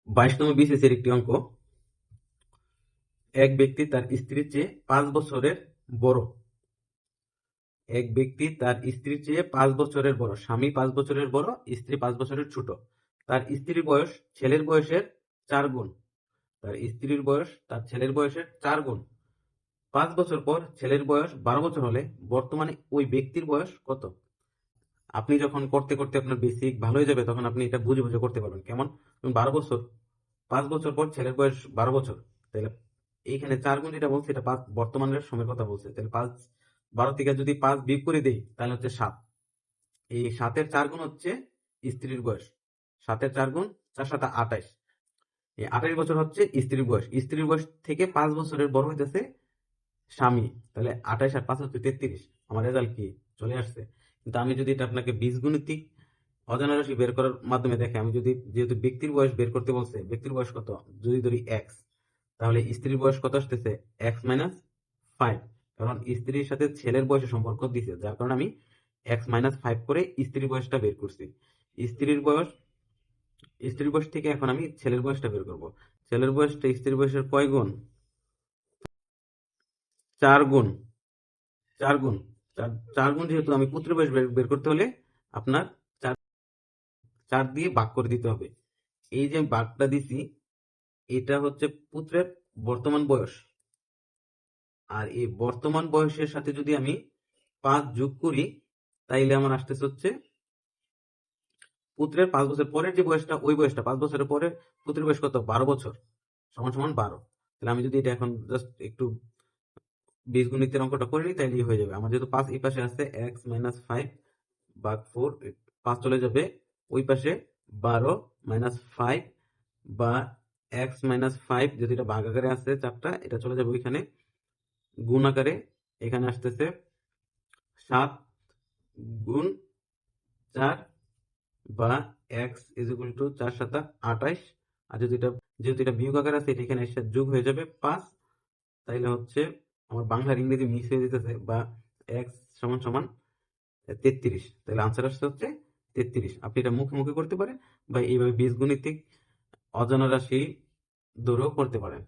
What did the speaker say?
22তম BCS একটি অঙ্ক। এক ব্যক্তি তার স্ত্রীর চেয়ে 5 বছরের বড়। এক ব্যক্তি তার স্ত্রীর চেয়ে 5 বছরের বড়। স্বামী 5 বছরের বড়, স্ত্রী 5 বছরের ছোট। তার স্ত্রীর বয়স ছেলের বয়সের 4 গুণ। তার স্ত্রীর বয়স তার ছেলের বয়সের 4 গুণ। 5 বছর পর ছেলের বয়স 12 বছর হলে বর্তমানে ওই ব্যক্তির বয়স কত? আপনি যখন করতে করতে আপনার বেসিক ভালো হয়ে যাবে, তখন আপনি এটা বুঝে বুঝে করতে পারবেন। কেমন? 12 বছর, 5 বছর পর ছেলের বয়স 12 বছর, তাহলে এইখানে 4 গুণ যেটা বলছে এটা বর্তমানের সময়ের কথা বলছে। তাহলে 12 থেকে যদি 5 বিয়োগ করে দেই তাহলে হচ্ছে 7। এই 7-এর 4 গুণ হচ্ছে স্ত্রীর বয়স। 7-এর 4 গুণ 4 7 28। এই 28 বছর হচ্ছে স্ত্রীর বয়স। স্ত্রীর বয়স থেকে 5 বছরের বড় হইতেছে স্বামী। তাহলে 28 আর 5 হচ্ছে 33। আমার রেজাল্ট কি চলে আসছে? কিন্তু আমি যদি এটা আপনাকে বীজগণিতিক অজানা রাশি বের করার মাধ্যমে দেখে, আমি যদি যেহেতু ব্যক্তির বয়স বের করতে বলছে, ব্যক্তির বয়স কত যদি ধরি এক্স, তাহলে স্ত্রীর বয়স কত আসতেছে? x-5। কারণ স্ত্রীর সাথে ছেলের বয়সের সম্পর্ক দিছে, যার কারণে আমি x-5 করে স্ত্রীর বয়সটা বের করছি। স্ত্রীর বয়স স্ত্রীর বয়স থেকে এখন আমি ছেলের বয়সটা বের করব। ছেলের বয়সটা স্ত্রীর বয়সের কয় গুণ? 4 গুণ। 4 গুণ। 4 গুণ যেহেতু আমি পুত্রের বয়স বের করতে হলে আপনার 4 দিয়ে ভাগ করে দিতে হবে। এই যে ভাগটা দিছি, এটা হচ্ছে পুত্রের বর্তমান বয়স। আর এই বর্তমান বয়সের সাথে যদি আমি 5 যোগ করি, তাইলে আমার আসতেছে হচ্ছে পুত্রের 5 বছর পরের যে বয়সটা, ওই বয়সটা 5 বছরের পরে পুত্রের বয়স কত? 12 বছর, সমান সমান 12। তাহলে আমি যদি এটা এখন জাস্ট একটু বীজগণিতের অঙ্কটা করে নিই তাইলেই হয়ে যাবে। আমার যেহেতু 5 এই পাশে আছে, x-5 ভাগ 4, 5 চলে যাবে ওই পাশে, 12-5 বা x-5 যদি এটা ভাগ আকারে আছে 4টা, এটা চলে যাবে ওইখানে গুণ আকারে। এখানে আসতেছে 7 গুণ 4 বা x ইজ ইকুয়াল টু 4 7 28। আর যদি এটা যেহেতু এটা বিয়োগ আকারে আছে, এটা এখানে এসে যোগ হয়ে যাবে 5। তাইলে হচ্ছে আমার বাংলা আর ইংরেজি মিক্স হয়ে যেতেছে, বা x সমান সমান 33। তাহলে আনসার আসছে হচ্ছে 33। আপনি এটা মুখে মুখে করতে পারেন বা এইভাবে বীজগণিতিক অজানা রাশি ধরেও করতে পারেন।